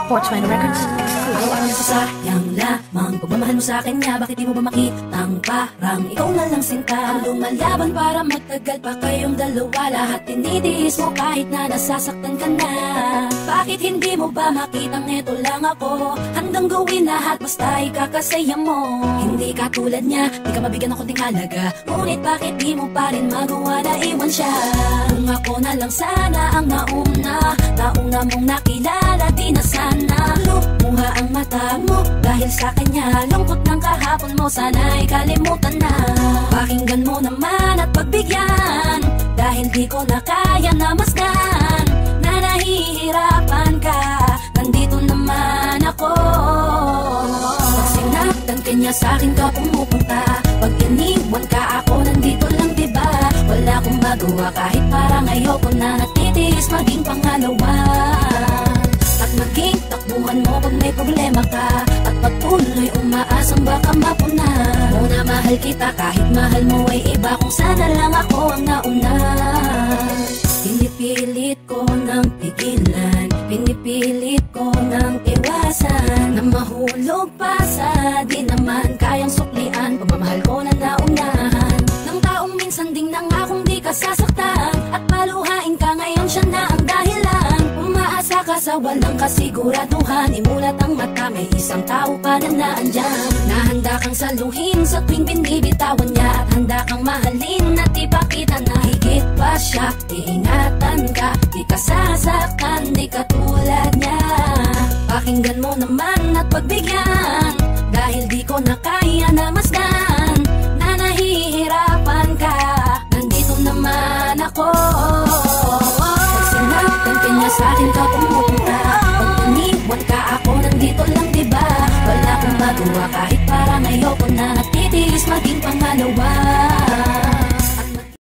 420 Records. Araw-araw nasasayang lamang pagmamahal mo sa kanya. Bakit di mo ba makitang parang ikaw na lang sinta? Ang lumalaban para magtagal pa kayong dalawa. Lahat tinitiis mo kahit na nasasaktan ka na. Bakit hindi mo ba makitang eto lang ako? Handang gawin lahat basta ikakasaya mo. Hindi ka tulad niya, di ka mabigyan ng konting halaga. Ngunit bakit di mo pa rin magawa na iwan siya? Kung ako na lang sana ang nauna mong nakilala, di na sana lumuha ang mata mo dahil sa kanya. Lungkot ng kahapon mo, sana'y kalimutan na. Pakinggan mo naman at pagbigyan, dahil di ko na kaya namasdan na nahihirapan ka. Nandito naman ako. Pag sinaktan ka niya, sa'kin ka pumupunta. Pag iniwan ka, ako nandito lang, diba? Wala akong magawa kahit parang ayoko na. Natitiis maging pangalawa at maging takbuhan mo pag may problema ka. At patuloy umaasang baka mapuna mo na mahal kita kahit mahal mo ay iba. Kung sana lang ako ang nauna. Pinipilit ko nang pigilan, pinipilit ko nang iwasan na mahulog pa sa di naman kayang suklian. Pagmamahal ko na naunahan ng taong minsan ding nangakong di ka sasaktan. At paluhain ka ngayon, siya na ang dahilan. Umaasa ka sa walang kasiguraduhan. Imulat ang mata, may isang tao pa na naandyan, na handa kang saluhin sa tuwing binibitawan niya. At handa kang mahalin at ipakita na higit pa siya. Iingatan ka, di ka sasaktan, di ka tulad niya. Pakinggan mo naman at pagbigyan, dahil di ko na kaya namasdan na nahihirapan ka. Nandito naman ako.